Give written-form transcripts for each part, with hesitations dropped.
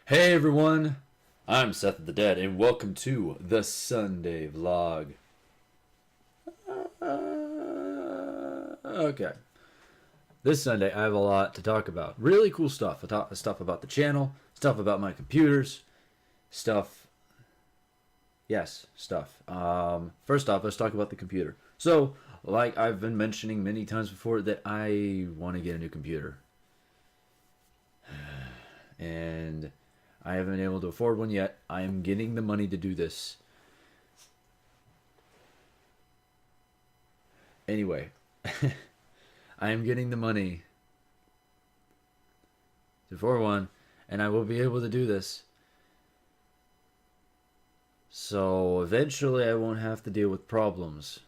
Hey everyone, I'm Seth the Dead, and welcome to the Sunday Vlog. Okay, this Sunday I have a lot to talk about. Really cool stuff. Stuff about the channel, stuff about my computers, stuff. Yes, stuff. First off, let's talk about the computer. So, like I've been mentioning many times before, that I want to get a new computer, and I haven't been able to afford one yet. I am getting the money to do this. Anyway, I am getting the money to afford one, and I will be able to do this. So eventually, I won't have to deal with problems.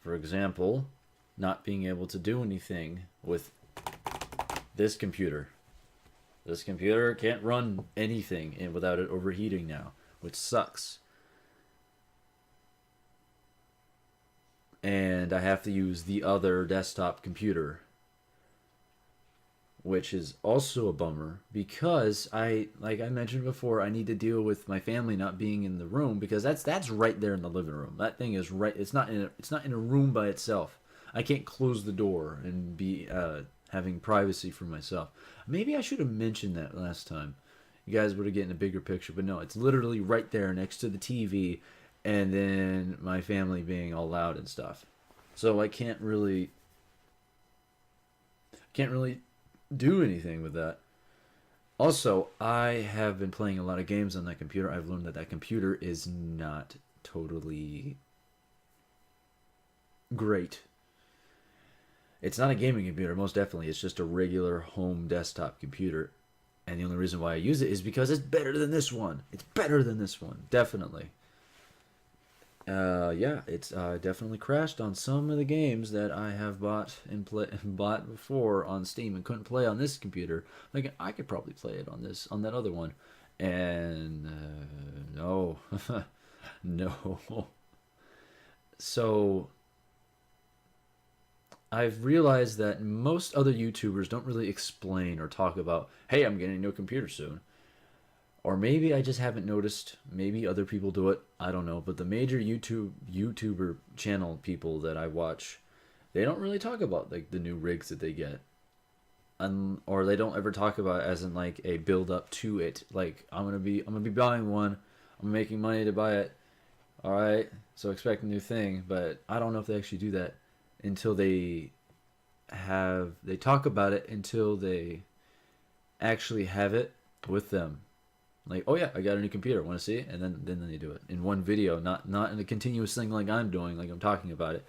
For example, not being able to do anything with this computer. This computer can't run anything without it overheating now, which sucks. And I have to use the other desktop computer, which is also a bummer because like I mentioned before, I need to deal with my family not being in the room, because that's right there in the living room. That thing is right. It's not in a room by itself. I can't close the door and be having privacy for myself. Maybe I should have mentioned that last time. You guys would have gotten a bigger picture, but no, it's literally right there next to the TV, and then my family being all loud and stuff. So I can't really do anything with that. Also, I have been playing a lot of games on that computer. I've learned that that computer is not totally great. It's not a gaming computer, most definitely. It's just a regular home desktop computer. And the only reason why I use it is because it's better than this one. It's better than this one, definitely. Yeah, it's definitely crashed on some of the games that I have bought before on Steam and couldn't play on this computer. Like I could probably play it on that other one, and no, no. So I've realized that most other YouTubers don't really explain or talk about, hey, I'm getting a new computer soon. Or maybe I just haven't noticed. Maybe other people do it. I don't know. But the major YouTuber channel people that I watch, they don't really talk about like the new rigs that they get, or they don't ever talk about it as in like a build up to it. Like I'm gonna be buying one. I'm making money to buy it. All right. So expect a new thing. But I don't know if they actually do that until they talk about it until they actually have it with them. Like, oh yeah, I got a new computer. Want to see it? And then they do it in one video, not in a continuous thing like I'm doing, like I'm talking about it.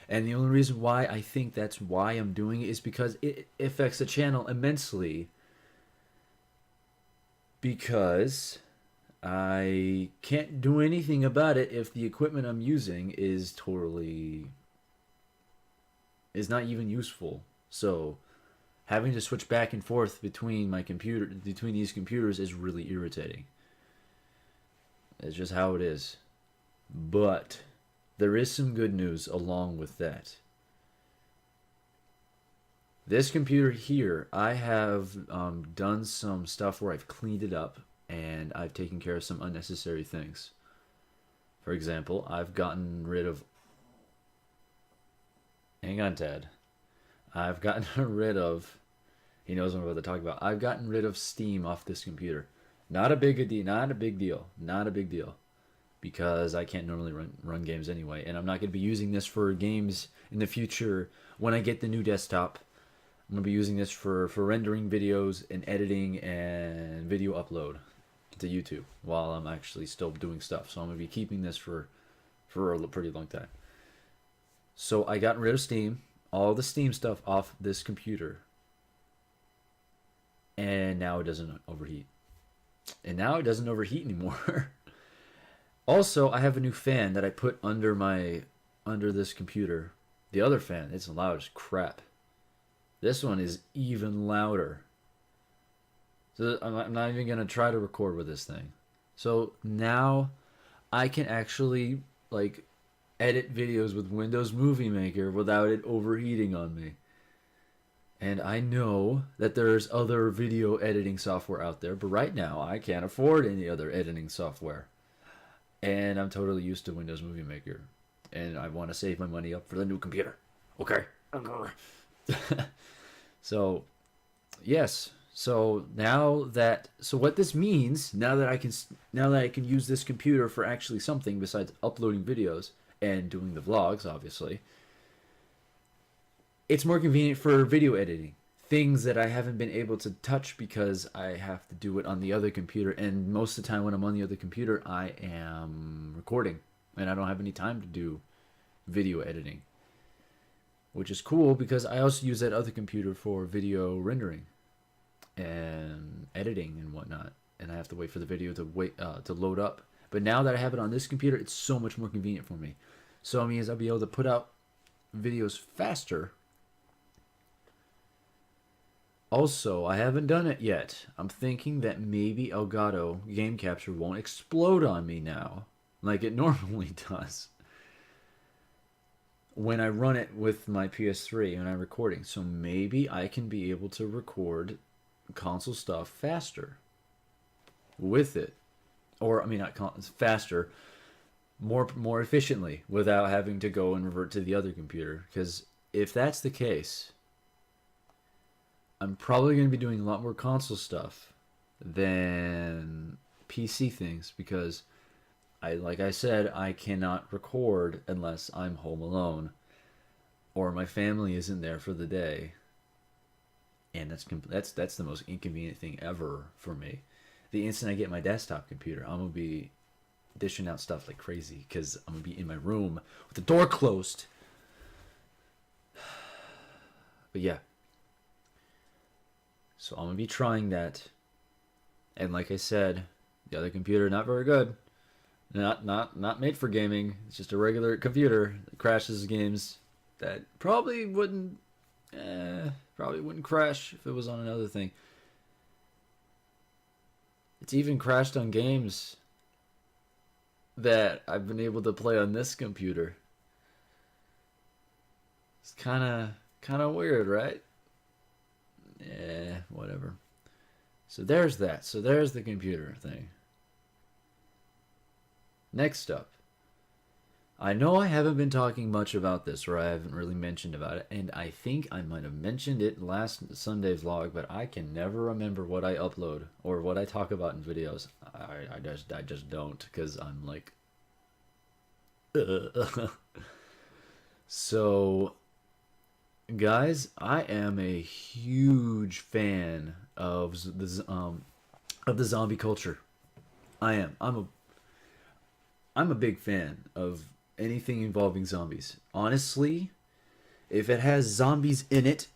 And the only reason why I think that's why I'm doing it is because it affects the channel immensely. Because I can't do anything about it if the equipment I'm using is not even useful. So having to switch back and forth between these computers is really irritating. It's just how it is. But there is some good news along with that. This computer here, I have done some stuff where I've cleaned it up and I've taken care of some unnecessary things. For example, I've gotten rid of. Hang on, Ted. I've gotten rid of. He knows what I'm about to talk about. I've gotten rid of Steam off this computer. Not a big deal. Not a big deal. Not a big deal. Because I can't normally run games anyway, and I'm not going to be using this for games in the future. When I get the new desktop, I'm going to be using this for rendering videos and editing and video upload to YouTube while I'm actually still doing stuff. So I'm going to be keeping this for a pretty long time. So I got rid of Steam, all the Steam stuff off this computer, and now it doesn't overheat. And now it doesn't overheat anymore. Also, I have a new fan that I put under this computer. The other fan, it's loud as crap. This one is even louder. So I'm not even gonna try to record with this thing. So now I can actually like edit videos with Windows Movie Maker without it overheating on me. And I know that there's other video editing software out there, but right now I can't afford any other editing software. And I'm totally used to Windows Movie Maker. And I want to save my money up for the new computer. Okay. So, yes. So what this means, now that I can use this computer for actually something besides uploading videos and doing the vlogs, obviously, it's more convenient for video editing. Things that I haven't been able to touch because I have to do it on the other computer. And most of the time when I'm on the other computer, I am recording. And I don't have any time to do video editing. Which is cool because I also use that other computer for video rendering and editing and whatnot. And I have to wait for the video to load up. But now that I have it on this computer, it's so much more convenient for me. So it means I'll be able to put out videos faster. Also, I haven't done it yet. I'm thinking that maybe Elgato Game Capture won't explode on me now, like it normally does when I run it with my PS3 and I'm recording. So maybe I can be able to record console stuff faster with it. Or, I mean, not faster, more efficiently without having to go and revert to the other computer. Because if that's the case, I'm probably going to be doing a lot more console stuff than PC things because like I said, I cannot record unless I'm home alone or my family isn't there for the day. And that's the most inconvenient thing ever for me. The instant I get my desktop computer, I'm going to be dishing out stuff like crazy because I'm going to be in my room with the door closed. But yeah. So I'm going to be trying that. And like I said, the other computer, not very good. Not made for gaming. It's just a regular computer that crashes games that probably wouldn't crash if it was on another thing. It's even crashed on games that I've been able to play on this computer. It's kind of weird, right? Yeah, whatever. So there's that. So there's the computer thing. Next up. I know I haven't been talking much about this, or I haven't really mentioned about it, and I think I might have mentioned it last Sunday vlog, but I can never remember what I upload or what I talk about in videos. I just don't, because I'm like... So, guys, I am a huge fan of the zombie culture. I am. I'm a big fan of anything involving zombies. Honestly, if it has zombies in it,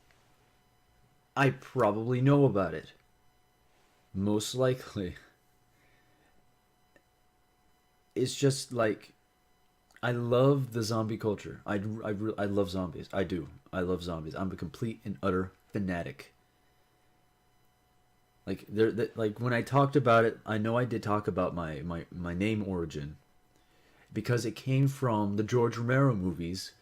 I probably know about it. Most likely. It's just like I love the zombie culture. I love zombies. I do. I love zombies. I'm a complete and utter fanatic. Like like when I talked about it, I know I did talk about my name origin because it came from the George Romero movies.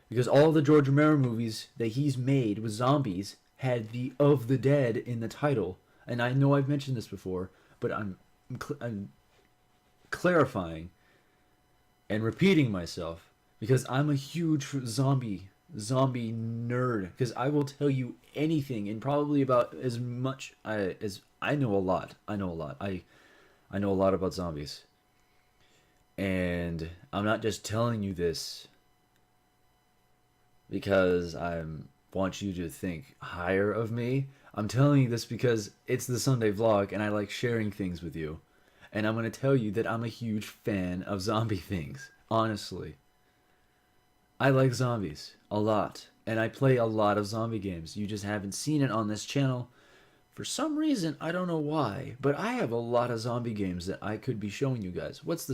Because all the George Romero movies that he's made with zombies had the "of the dead" in the title. And I know I've mentioned this before, but I'm clarifying and repeating myself because I'm a huge zombie nerd. Because I will tell you anything and probably about as much as I know a lot. I know a lot. I know a lot about zombies. And I'm not just telling you this because I want you to think higher of me. I'm telling you this because it's the Sunday vlog and I like sharing things with you. And I'm going to tell you that I'm a huge fan of zombie things. Honestly. I like zombies a lot. And I play a lot of zombie games. You just haven't seen it on this channel. For some reason, I don't know why, but I have a lot of zombie games that I could be showing you guys. What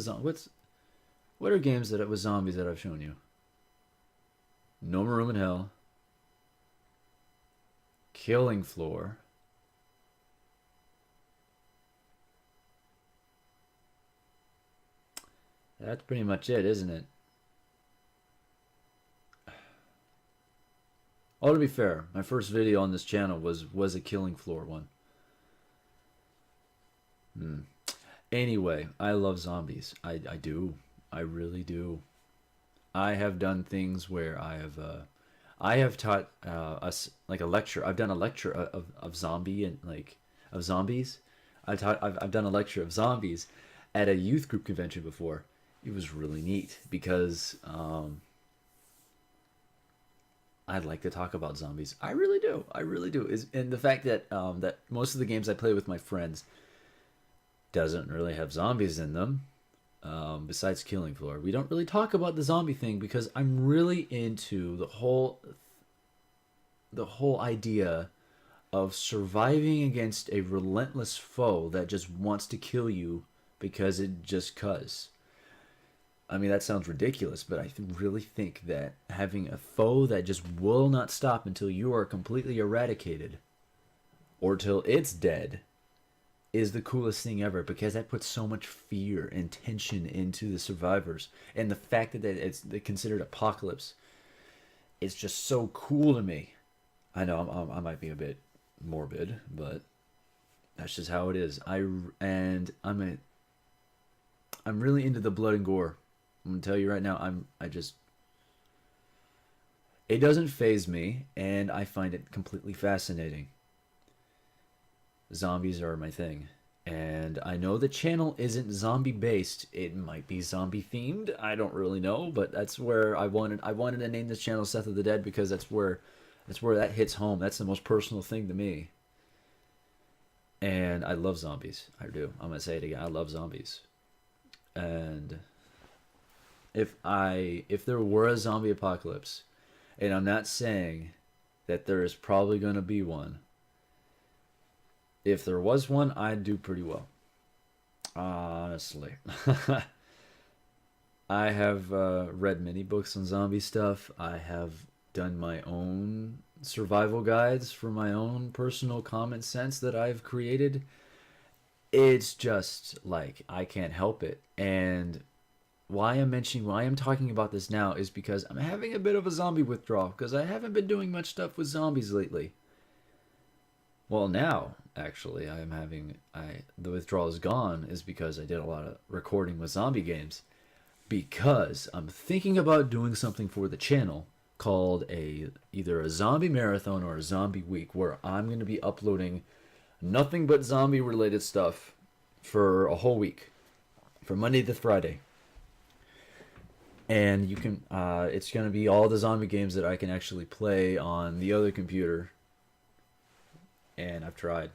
are games that it was zombies that I've shown you? No More Room in Hell. Killing Floor. That's pretty much it, isn't it? Oh, to be fair, my first video on this channel was a Killing Floor one. Anyway, I love zombies. I do. I really do. I have done things where I have taught us like a lecture. I've done a lecture of zombie and like of zombies. I've done a lecture of zombies at a youth group convention before. It was really neat because I like to talk about zombies. I really do. I really do. And the fact that that most of the games I play with my friends doesn't really have zombies in them. Besides Killing Floor, we don't really talk about the zombie thing because I'm really into the whole idea of surviving against a relentless foe that just wants to kill you because it just cuz. I mean, that sounds ridiculous, but I really think that having a foe that just will not stop until you are completely eradicated or till it's dead is the coolest thing ever, because that puts so much fear and tension into the survivors. And the fact that it's considered apocalypse, it's just so cool to me. I know I might be a bit morbid, but that's just how it is. I'm really into the blood and gore. I'm gonna tell you right now, it doesn't faze me, and I find it completely fascinating. Zombies are my thing, and I know the channel isn't zombie based. It might be zombie themed. I don't really know, but that's where I wanted to name this channel Seth of the Dead, because that's where that hits home. That's the most personal thing to me. And I love zombies. I do. I'm gonna say it again. I love zombies. And if there were a zombie apocalypse, and I'm not saying that there is probably gonna be one. If there was one, I'd do pretty well. Honestly. I have read many books on zombie stuff. I have done my own survival guides for my own personal common sense that I've created. It's just like I can't help it. And why I'm talking about this now is because I'm having a bit of a zombie withdrawal, because I haven't been doing much stuff with zombies lately. Well, now actually the withdrawal is gone, is because I did a lot of recording with zombie games, because I'm thinking about doing something for the channel called either a zombie marathon or a zombie week, where I'm going to be uploading nothing but zombie related stuff for a whole week, from Monday to Friday. And you can it's going to be all the zombie games that I can actually play on the other computer. And I've tried.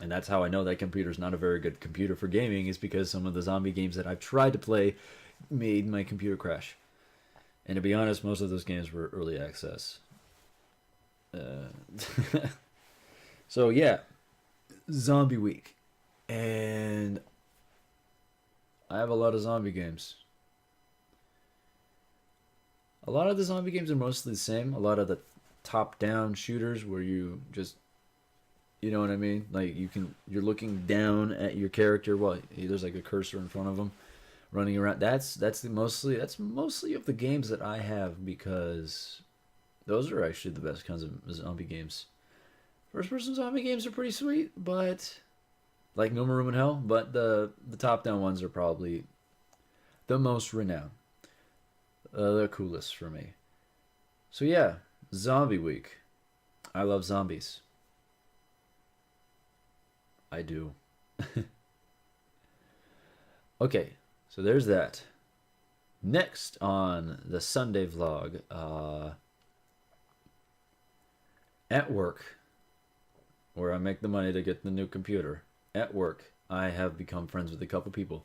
And that's how I know that computer's not a very good computer for gaming, is because some of the zombie games that I've tried to play made my computer crash. And to be honest, most of those games were early access. So yeah, Zombie Week. And I have a lot of zombie games. A lot of the zombie games are mostly the same. A lot of the top-down shooters where you just, you know what I mean? Like you're looking down at your character. Well, there's like a cursor in front of them, running around. That's mostly of the games that I have, because those are actually the best kinds of zombie games. First-person zombie games are pretty sweet, but like No More Room in Hell. But the top-down ones are probably the most renowned, the coolest for me. So yeah, Zombie Week. I love zombies. I do. Okay, so there's that. Next on the Sunday vlog, at work, where I make the money to get the new computer. At work, I have become friends with a couple people.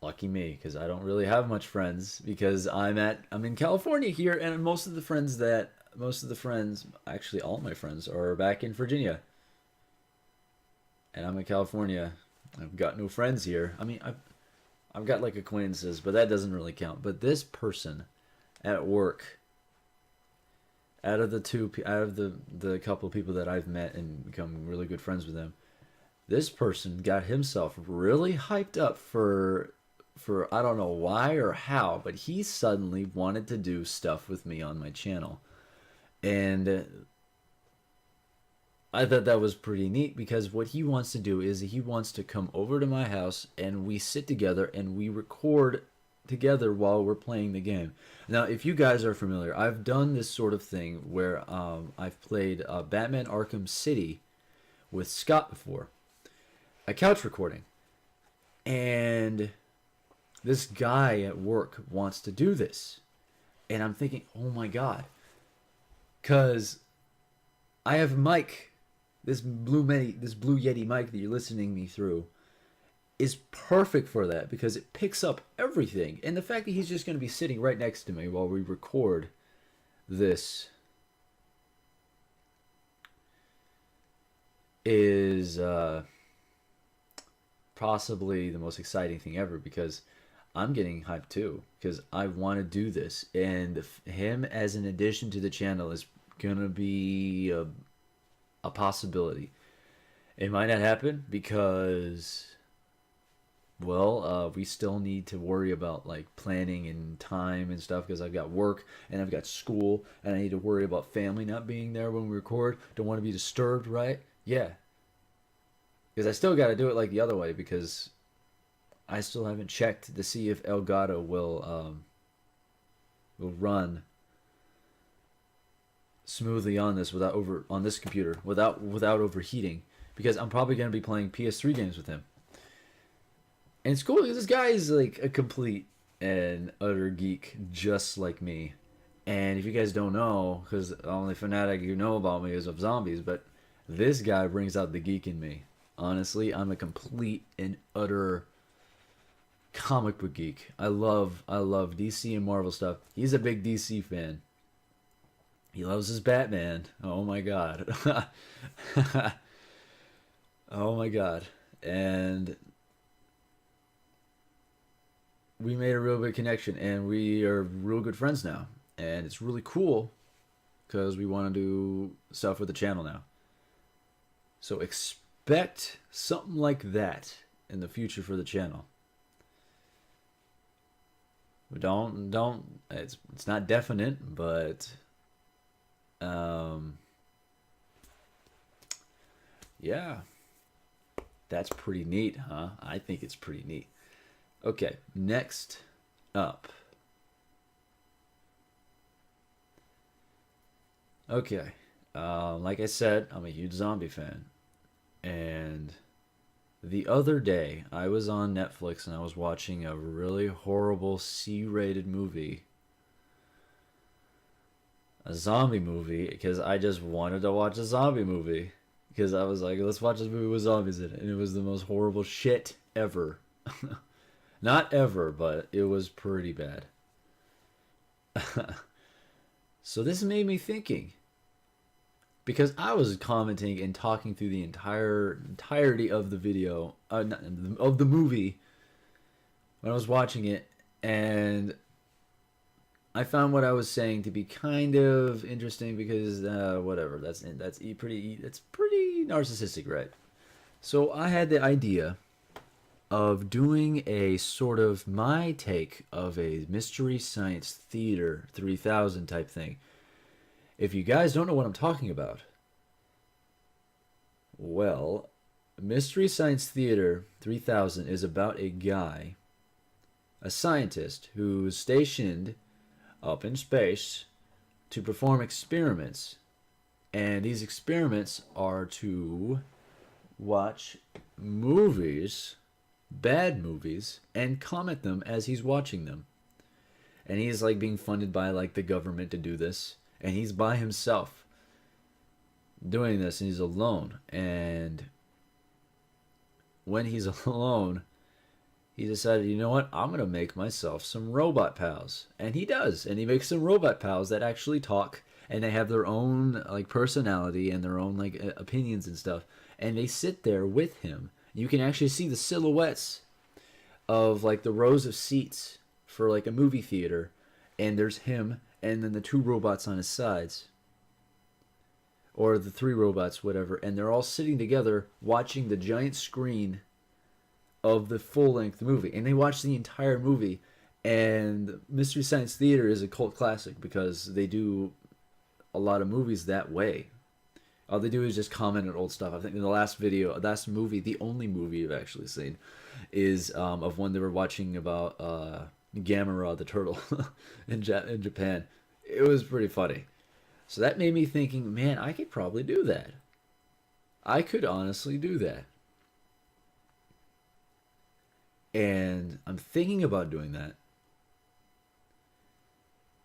Lucky me, because I don't really have much friends, because I'm in California here, and most of the friends, actually all my friends, are back in Virginia. And I'm in California. I've got no friends here. I mean, I've got like acquaintances, but that doesn't really count. But this person at work, out of the couple of people that I've met and become really good friends with them, this person got himself really hyped up for I don't know why or how, but he suddenly wanted to do stuff with me on my channel. And I thought that was pretty neat because what he wants to do is he wants to come over to my house and we sit together and we record together while we're playing the game. Now, if you guys are familiar, I've done this sort of thing where I've played Batman Arkham City with Scott before, a couch recording. And this guy at work wants to do this. And I'm thinking, oh my God. Because I have a mic. This Blue Yeti mic that you're listening me through is perfect for that because it picks up everything. And the fact that he's just going to be sitting right next to me while we record this is possibly the most exciting thing ever because I'm getting hyped too because I want to do this. And him as an addition to the channel is going to be a possibility. It might not happen because, well, we still need to worry about like planning and time and stuff because I've got work and I've got school and I need to worry about family not being there when we record. Don't want to be disturbed, right? Yeah. Because I still got to do it like the other way because I still haven't checked to see if Elgato will run smoothly on this on this computer without overheating because I'm probably going to be playing PS3 games with him. And it's cool because this guy is like a complete and utter geek just like me. And if you guys don't know, because the only fanatic you know about me is of zombies, but this guy brings out the geek in me. Honestly, I'm a complete and utter comic book geek. I love DC and Marvel stuff. He's a big DC fan. He loves his Batman. Oh my God. Oh my God. And we made a real big connection and we are real good friends now. And it's really cool because we want to do stuff with the channel now. So expect something like that in the future for the channel. It's not definite, but yeah, that's pretty neat, huh? I think it's pretty neat. Okay, next up. Okay, like I said, I'm a huge zombie fan, and the other day I was on Netflix and I was watching a really horrible C-rated movie. A zombie movie because I just wanted to watch a zombie movie because I was like, let's watch this movie with zombies in it, and it was the most horrible shit ever. Not ever, but it was pretty bad. So this made me thinking because I was commenting and talking through the entirety of the video of the movie when I was watching it, and I found what I was saying to be kind of interesting because whatever, that's pretty narcissistic, right? So I had the idea of doing a sort of my take of a Mystery Science Theater 3000 type thing. If you guys don't know what I'm talking about, well, Mystery Science Theater 3000 is about a guy, a scientist, who's stationed up in space to perform experiments. And these experiments are to watch movies, bad movies, and comment them as he's watching them. And he's like being funded by like the government to do this. And he's by himself doing this, and he's alone. And when he's alone, he decided, you know what, I'm going to make myself some robot pals. And he does. And he makes some robot pals that actually talk, and they have their own like personality and their own like opinions and stuff. And they sit there with him. You can actually see the silhouettes of like the rows of seats for like a movie theater. And there's him and then the two robots on his sides. Or the three robots, whatever. And they're all sitting together watching the giant screen of the full-length movie. And they watch the entire movie. And Mystery Science Theater is a cult classic because they do a lot of movies that way. All they do is just comment on old stuff. I think in the last movie, the only movie I've actually seen is of one they were watching about Gamera the turtle in Japan. It was pretty funny. So that made me thinking, man, I could probably do that. I could honestly do that. And I'm thinking about doing that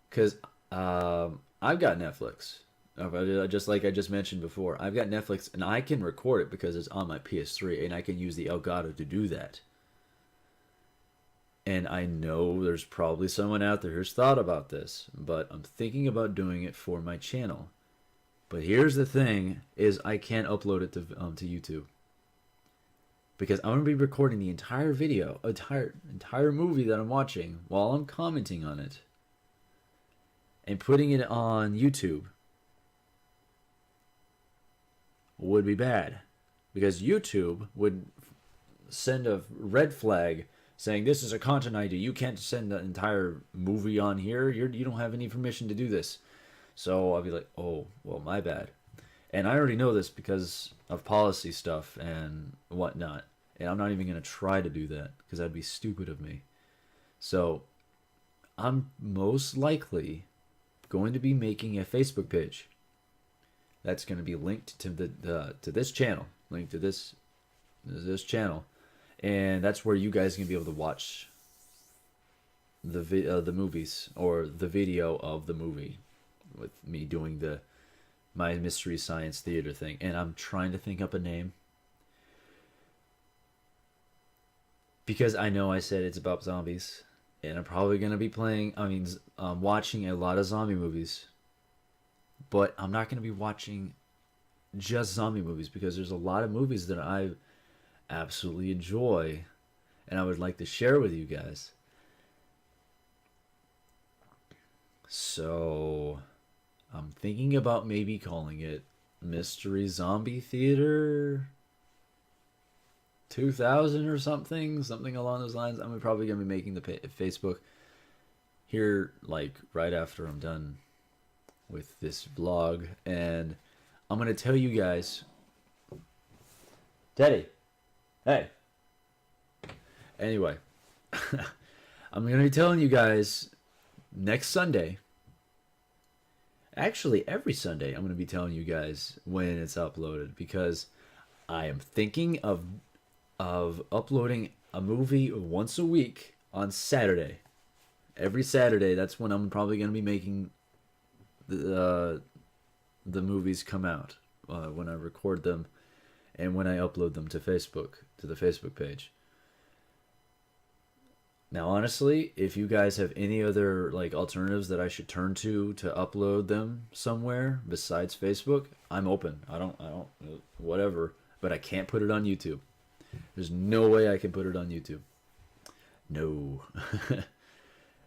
because I've got Netflix. Just like I just mentioned before, I've got Netflix and I can record it because it's on my PS3 and I can use the Elgato to do that. And I know there's probably someone out there who's thought about this, but I'm thinking about doing it for my channel. But here's the thing: is I can't upload it to YouTube because I'm gonna be recording the entire video, entire movie that I'm watching while I'm commenting on it, and putting it on YouTube would be bad because YouTube would send a red flag saying this is a content ID. You can't send the entire movie on here. You don't have any permission to do this. So I'll be like, oh, well, my bad. And I already know this because of policy stuff and whatnot. And I'm not even going to try to do that because that'd be stupid of me. So I'm most likely going to be making a Facebook page that's going to be linked to to this channel, linked to this channel, and that's where you guys can be able to watch the movies or the video of the movie with me doing my Mystery Science Theater thing. And I'm trying to think up a name because I know I said it's about zombies, and I'm probably gonna be watching a lot of zombie movies. But I'm not gonna be watching just zombie movies because there's a lot of movies that I absolutely enjoy and I would like to share with you guys. So I'm thinking about maybe calling it Mystery Zombie Theater 2000 or something along those lines. I'm probably going to be making the Facebook here like right after I'm done with this vlog, and I'm going to tell you guys, Teddy, hey. Anyway, I'm going to be telling you guys next Sunday. Actually, every Sunday, I'm going to be telling you guys when it's uploaded because I am thinking of uploading a movie once a week on Saturday. Every Saturday, that's when I'm probably going to be making the movies come out, when I record them and when I upload them to Facebook, to the Facebook page. Now, honestly, if you guys have any other like alternatives that I should turn to upload them somewhere besides Facebook, I'm open. I don't whatever, but I can't put it on YouTube. There's no way I can put it on YouTube. No.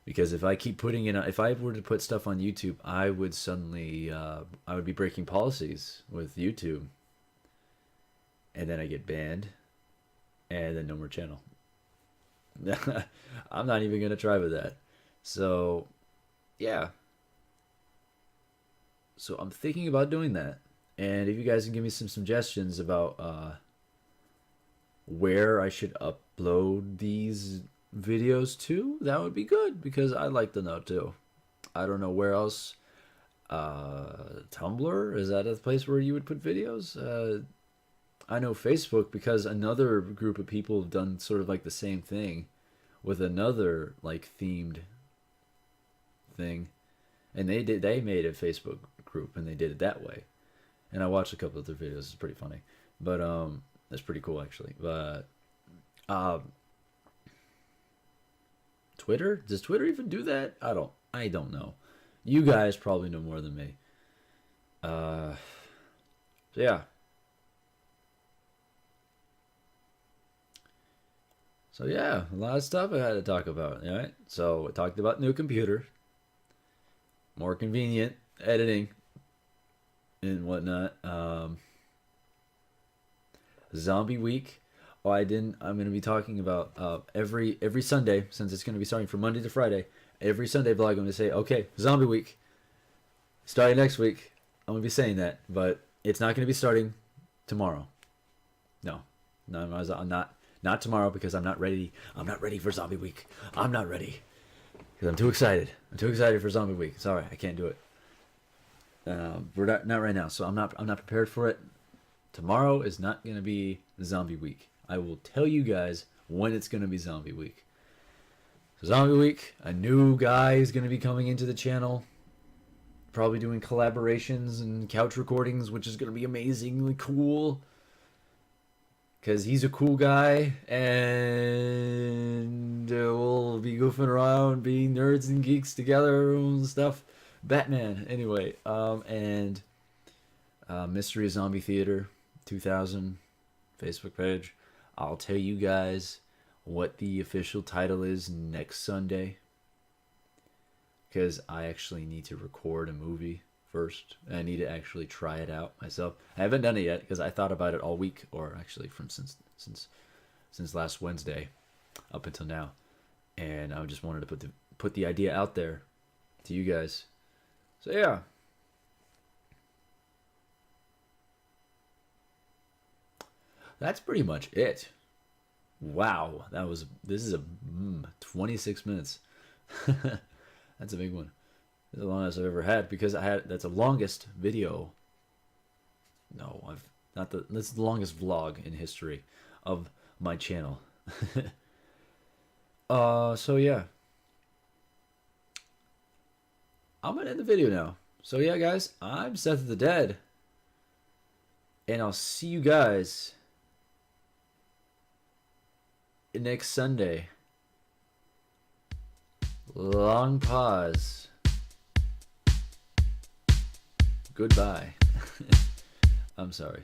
Because if I keep putting it on, if I were to put stuff on YouTube, I would suddenly I would be breaking policies with YouTube. And then I get banned and then no more channel. I'm not even going to try with that. So, yeah. So I'm thinking about doing that. And if you guys can give me some suggestions about where I should upload these videos to, that would be good because I'd like to know too. I don't know where else. Tumblr, is that a place where you would put videos? I know Facebook because another group of people have done sort of like the same thing with another like themed thing, and they made a Facebook group and they did it that way. And I watched a couple of their videos. It's pretty funny, but that's pretty cool actually. But Twitter, does Twitter even do that? I don't know. You guys probably know more than me. So yeah. So yeah, a lot of stuff I had to talk about. All right. So I talked about new computer, more convenient editing and whatnot. Zombie week. Oh, I'm going to be talking about every Sunday, since it's going to be starting from Monday to Friday. Every Sunday vlog, I'm going to say, okay, Zombie week. starting next week. I'm gonna be saying that, but it's not gonna be starting tomorrow. No, no, I'm not tomorrow because I'm not ready. I'm not ready for Zombie Week. I'm not ready because I'm too excited. I'm too excited for Zombie Week. Sorry, I can't do it. We're not right now, so I'm not prepared for it. Tomorrow is not gonna be Zombie Week. I will tell you guys when it's gonna be Zombie Week. So Zombie Week, a new guy is gonna be coming into the channel. Probably doing collaborations and couch recordings, which is gonna be amazingly cool. Because he's a cool guy, and we'll be goofing around, being nerds and geeks together and stuff. Batman, anyway. And Mystery Zombie Theater 2000 Facebook page. I'll tell you guys what the official title is next Sunday. Because I actually need to record a movie first. I need to actually try it out myself. I haven't done it yet because I thought about it all week, or actually from since last Wednesday up until now, and I just wanted to put the idea out there to you guys. So yeah, that's pretty much it. Wow, this is a 26 minutes. That's a big one. It's the longest I've ever had because that's the longest video. No, this is the longest vlog in history of my channel. So yeah. I'm gonna end the video now. So yeah, guys, I'm Seth of the Dead. And I'll see you guys next Sunday. Long pause. Goodbye. I'm sorry.